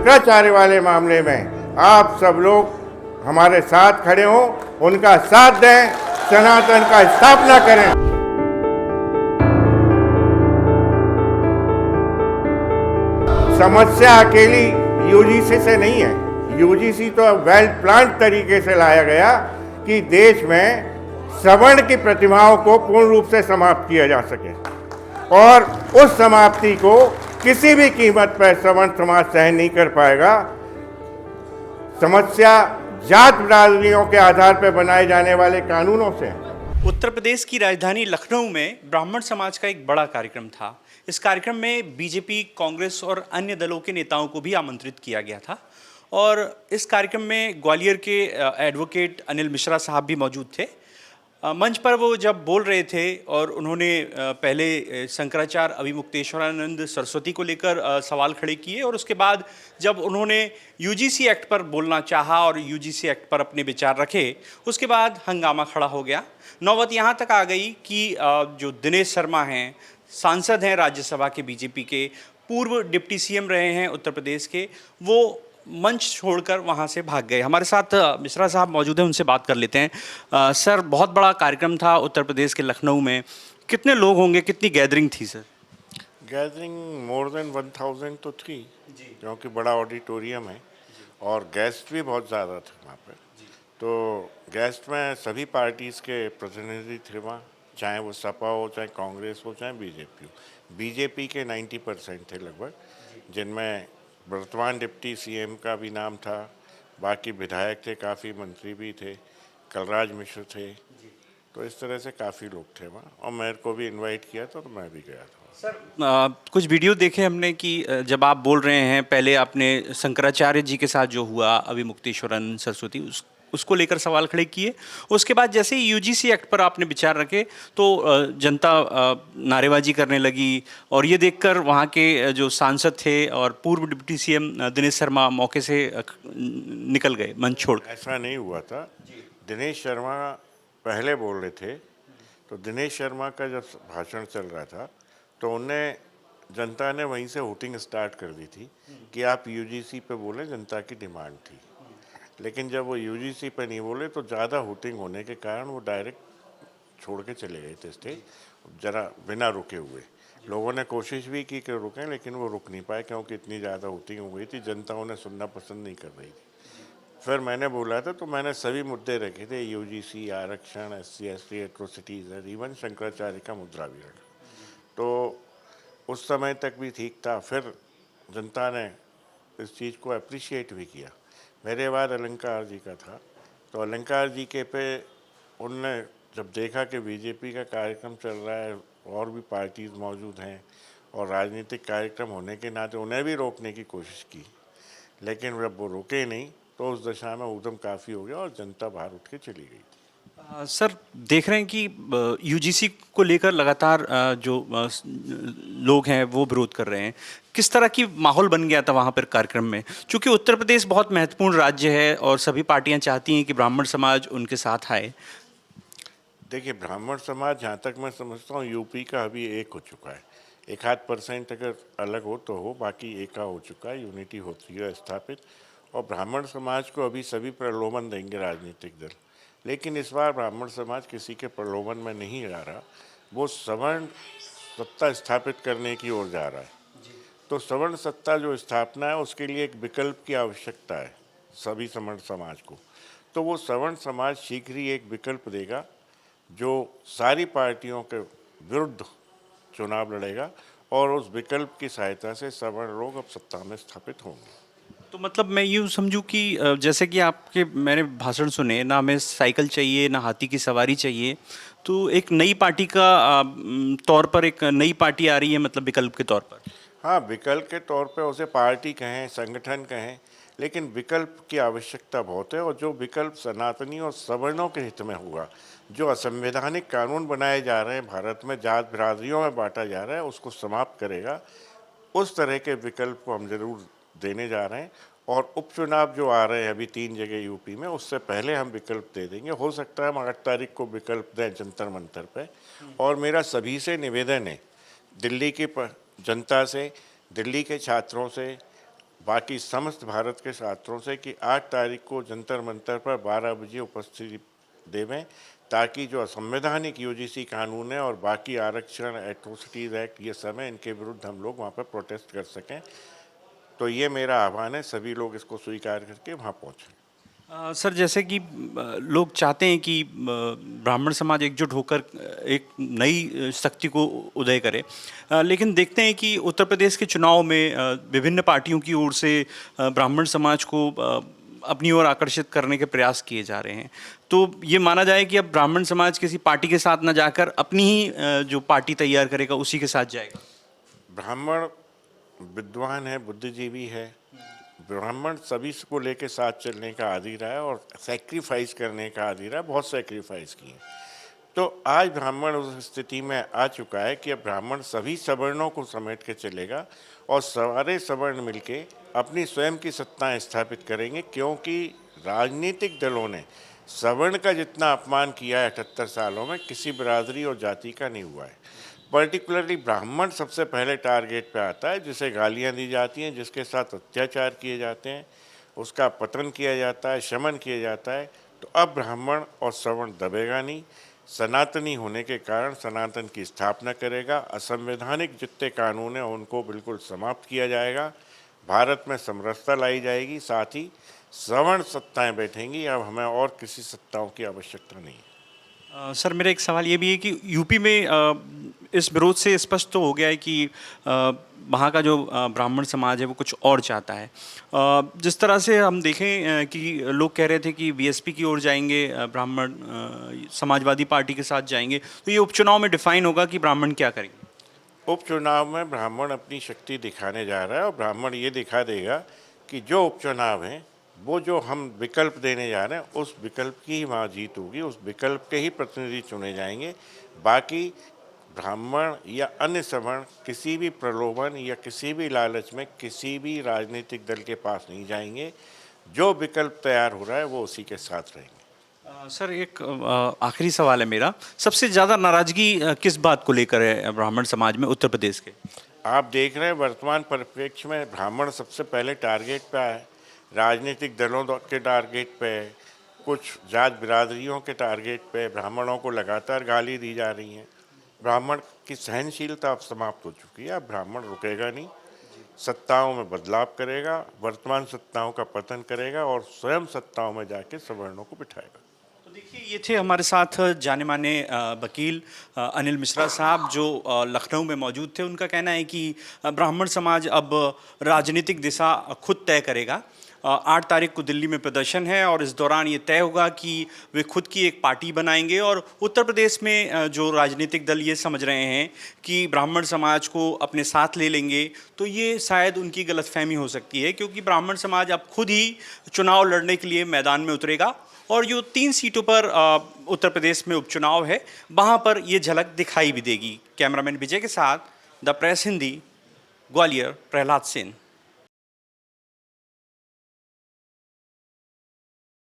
भ्रष्टाचार वाले मामले में आप सब लोग हमारे साथ खड़े हों, उनका साथ दें, सनातन का स्थापना करें। समस्या अकेली यूजीसी से नहीं है। यूजीसी तो वेल प्लान तरीके से लाया गया कि देश में सवर्ण की प्रतिभाओं को पूर्ण रूप से समाप्त किया जा सके, और उस समाप्ति को किसी भी कीमत पर सवर्ण समाज सहन नहीं कर पाएगा। समस्या जात बिरादरियों के आधार पर बनाए जाने वाले कानूनों से। उत्तर प्रदेश की राजधानी लखनऊ में ब्राह्मण समाज का एक बड़ा कार्यक्रम था। इस कार्यक्रम में बीजेपी, कांग्रेस और अन्य दलों के नेताओं को भी आमंत्रित किया गया था, और इस कार्यक्रम में ग्वालियर के एडवोकेट अनिल मिश्रा साहब भी मौजूद थे। मंच पर वो जब बोल रहे थे और उन्होंने पहले शंकराचार्य अभिमुक्तेश्वरानंद सरस्वती को लेकर सवाल खड़े किए, और उसके बाद जब उन्होंने यूजीसी एक्ट पर बोलना चाहा और यूजीसी एक्ट पर अपने विचार रखे, उसके बाद हंगामा खड़ा हो गया। नौबत यहाँ तक आ गई कि जो दिनेश शर्मा हैं, सांसद हैं राज्यसभा के, बीजेपी के पूर्व डिप्टी सीएम रहे हैं उत्तर प्रदेश के, वो मंच छोड़कर वहाँ से भाग गए। हमारे साथ मिश्रा साहब मौजूद हैं, उनसे बात कर लेते हैं। सर, बहुत बड़ा कार्यक्रम था उत्तर प्रदेश के लखनऊ में, कितने लोग होंगे, कितनी गैदरिंग थी सर? गैदरिंग मोर देन 1000 तो थी, क्योंकि बड़ा ऑडिटोरियम है और गेस्ट भी बहुत ज़्यादा थे वहाँ पर। तो गेस्ट में सभी पार्टीज़ के प्रतिनिधि थे वहाँ, चाहे वो सपा हो, चाहे कांग्रेस हो, चाहे बीजेपी हो। बीजेपी के 90% थे लगभग, जिनमें वर्तमान डिप्टी सीएम का भी नाम था, बाकी विधायक थे, काफ़ी मंत्री भी थे, कलराज मिश्र थे। तो इस तरह से काफ़ी लोग थे वहाँ, और मेरे को भी इनवाइट किया था तो मैं भी गया था। सर, कुछ वीडियो देखे हमने कि जब आप बोल रहे हैं, पहले आपने शंकराचार्य जी के साथ जो हुआ, अभिमुक्तेश्वरानंद सरस्वती, उसको लेकर सवाल खड़े किए। उसके बाद जैसे ही यूजीसी एक्ट पर आपने विचार रखे तो जनता नारेबाजी करने लगी, और ये देखकर वहाँ के जो सांसद थे और पूर्व डिप्टी सीएम दिनेश शर्मा मौके से निकल गए मंच छोड़। ऐसा नहीं हुआ था। दिनेश शर्मा पहले बोल रहे थे, तो दिनेश शर्मा का जब भाषण चल रहा था तो उन्हें जनता ने वहीं से वोटिंग स्टार्ट कर दी थी कि आप यूजीसी पे बोले, जनता की डिमांड थी। लेकिन जब वो यूजीसी पे नहीं बोले तो ज़्यादा वोटिंग होने के कारण वो डायरेक्ट छोड़ के चले गए थे स्टेज, ज़रा बिना रुके हुए। लोगों ने कोशिश भी की कि रुकें, लेकिन वो रुक नहीं पाए, क्योंकि इतनी ज़्यादा वोटिंग हो गई थी, जनता उन्हें सुनना पसंद नहीं कर रही थी। फिर मैंने बोला था, तो मैंने सभी मुद्दे रखे थे, यूजीसी, आरक्षण, SC ST atrocities, even Shankaracharya का मुद्रा भी रखा। तो उस समय तक भी ठीक था। फिर जनता ने इस चीज़ को अप्रिशिएट भी किया। मेरे बाद अलंकार जी का था, तो अलंकार जी के पे उनने जब देखा कि बीजेपी का कार्यक्रम चल रहा है, और भी पार्टीज़ मौजूद हैं और राजनीतिक कार्यक्रम होने के नाते उन्हें भी रोकने की कोशिश की, लेकिन जब वो रुके नहीं तो उस दशा में ऊधम काफ़ी हो गया और जनता बाहर उठ के चली गई। सर, देख रहे हैं कि यूजीसी को लेकर लगातार जो लोग हैं वो विरोध कर रहे हैं। किस तरह की माहौल बन गया था वहाँ पर कार्यक्रम में? क्योंकि उत्तर प्रदेश बहुत महत्वपूर्ण राज्य है और सभी पार्टियां चाहती हैं कि ब्राह्मण समाज उनके साथ आए। देखिए, ब्राह्मण समाज जहाँ तक मैं समझता हूँ यूपी का अभी एक हो चुका है। 1-8% अगर अलग हो तो हो, बाकी एका हो चुका है, यूनिटी होती है स्थापित। और ब्राह्मण समाज को अभी सभी प्रलोभन देंगे राजनीतिक दल, लेकिन इस बार ब्राह्मण समाज किसी के प्रलोभन में नहीं जा रहा, वो सवर्ण सत्ता स्थापित करने की ओर जा रहा है। तो सवर्ण सत्ता जो स्थापना है उसके लिए एक विकल्प की आवश्यकता है सभी सवर्ण समाज को। तो वो सवर्ण समाज शीघ्र ही एक विकल्प देगा जो सारी पार्टियों के विरुद्ध चुनाव लड़ेगा, और उस विकल्प की सहायता से सवर्ण लोग अब सत्ता में स्थापित होंगे। तो मतलब मैं यूँ समझूं कि जैसे कि आपके मैंने भाषण सुने, ना हमें साइकिल चाहिए ना हाथी की सवारी चाहिए, तो एक नई पार्टी का तौर पर एक नई पार्टी आ रही है, मतलब विकल्प के तौर पर। हाँ, विकल्प के तौर पे उसे पार्टी कहें, संगठन कहें, लेकिन विकल्प की आवश्यकता बहुत है, और जो विकल्प सनातनी और सवर्णों के हित में होगा। जो असंवैधानिक कानून बनाए जा रहे हैं भारत में, जात बिरादरियों में बांटा जा रहा है, उसको समाप्त करेगा। उस तरह के विकल्प को हम जरूर देने जा रहे हैं, और उपचुनाव जो आ रहे हैं अभी 3 जगह यूपी में, उससे पहले हम विकल्प दे देंगे। हो सकता है हम 8 तारीख को विकल्प दें जंतर मंतर पे। और मेरा सभी से निवेदन है, दिल्ली की जनता से, दिल्ली के छात्रों से, बाकी समस्त भारत के छात्रों से कि 8 तारीख को जंतर मंतर पर 12 बजे उपस्थिति देवें, ताकि जो असंवैधानिक यूजीसी कानून है और बाकी आरक्षण, एट्रोसिटीज एक्ट, ये सब है, इनके विरुद्ध हम लोग वहाँ पर प्रोटेस्ट कर सकें। तो ये मेरा आह्वान है, सभी लोग इसको स्वीकार करके वहाँ पहुँचें। सर, जैसे कि लोग चाहते हैं कि ब्राह्मण समाज एकजुट होकर एक नई शक्ति को उदय करे, लेकिन देखते हैं कि उत्तर प्रदेश के चुनाव में विभिन्न पार्टियों की ओर से ब्राह्मण समाज को अपनी ओर आकर्षित करने के प्रयास किए जा रहे हैं। तो ये माना जाए कि अब ब्राह्मण समाज किसी पार्टी के साथ न जाकर अपनी ही जो पार्टी तैयार करेगा उसी के साथ जाएगा। ब्राह्मण विद्वान है, बुद्धिजीवी है। ब्राह्मण सभी को लेके साथ चलने का आदी रहा है और सेक्रीफाइस करने का आदी रहा है, बहुत सेक्रीफाइस किए। तो आज ब्राह्मण उस स्थिति में आ चुका है कि अब ब्राह्मण सभी सवर्णों को समेट के चलेगा और सारे सवर्ण मिलके अपनी स्वयं की सत्ताएं स्थापित करेंगे, क्योंकि राजनीतिक दलों ने सवर्ण का जितना अपमान किया है 78 सालों में, किसी बिरादरी और जाति का नहीं हुआ है। पर्टिकुलरली ब्राह्मण सबसे पहले टारगेट पे आता है, जिसे गालियां दी जाती हैं, जिसके साथ अत्याचार किए जाते हैं, उसका पतन किया जाता है, शमन किया जाता है। तो अब ब्राह्मण और सवर्ण दबेगा नहीं, सनातनी होने के कारण सनातन की स्थापना करेगा। असंवैधानिक जितने कानून हैं उनको बिल्कुल समाप्त किया जाएगा, भारत में समरसता लाई जाएगी, साथ ही सवर्ण सत्ताएं बैठेंगी। अब हमें और किसी सत्ताओं की आवश्यकता नहीं है। सर, मेरा एक सवाल ये भी है कि यूपी में इस विरोध से स्पष्ट तो हो गया है कि वहाँ का जो ब्राह्मण समाज है वो कुछ और चाहता है। जिस तरह से हम देखें कि लोग कह रहे थे कि बीएसपी की ओर जाएंगे, ब्राह्मण समाजवादी पार्टी के साथ जाएंगे, तो ये उपचुनाव में डिफाइन होगा कि ब्राह्मण क्या करेंगे। उपचुनाव में ब्राह्मण अपनी शक्ति दिखाने जा रहा है और ब्राह्मण ये दिखा देगा कि जो उपचुनाव हैं वो जो हम विकल्प देने जा रहे हैं उस विकल्प की ही वहाँ जीत होगी, उस विकल्प के ही प्रतिनिधि चुने जाएंगे। बाकी ब्राह्मण या अन्य सवर्ण किसी भी प्रलोभन या किसी भी लालच में किसी भी राजनीतिक दल के पास नहीं जाएंगे। जो विकल्प तैयार हो रहा है वो उसी के साथ रहेंगे। सर, एक आखिरी सवाल है मेरा। सबसे ज़्यादा नाराज़गी किस बात को लेकर है ब्राह्मण समाज में उत्तर प्रदेश के? आप देख रहे हैं वर्तमान परिप्रेक्ष्य में ब्राह्मण सबसे पहले टारगेट पे आए, राजनीतिक दलों के टारगेट पे, कुछ जात बिरादरियों के टारगेट पे ब्राह्मणों को लगातार गाली दी जा रही हैं। ब्राह्मण की सहनशीलता अब समाप्त हो चुकी है। अब ब्राह्मण रुकेगा नहीं, सत्ताओं में बदलाव करेगा, वर्तमान सत्ताओं का पतन करेगा और स्वयं सत्ताओं में जाके सवर्णों को बिठाएगा। तो देखिए, ये थे हमारे साथ जाने माने वकील अनिल मिश्रा साहब, जो लखनऊ में मौजूद थे। उनका कहना है कि ब्राह्मण समाज अब राजनीतिक दिशा खुद तय करेगा। 8 तारीख को दिल्ली में प्रदर्शन है और इस दौरान ये तय होगा कि वे खुद की एक पार्टी बनाएंगे। और उत्तर प्रदेश में जो राजनीतिक दल ये समझ रहे हैं कि ब्राह्मण समाज को अपने साथ ले लेंगे, तो ये शायद उनकी गलतफहमी हो सकती है, क्योंकि ब्राह्मण समाज अब खुद ही चुनाव लड़ने के लिए मैदान में उतरेगा। और जो 3 सीटों पर उत्तर प्रदेश में उपचुनाव है, वहाँ पर ये झलक दिखाई भी देगी। कैमरामैन विजय के साथ द प्रेस हिंदी, ग्वालियर, प्रहलाद सेन।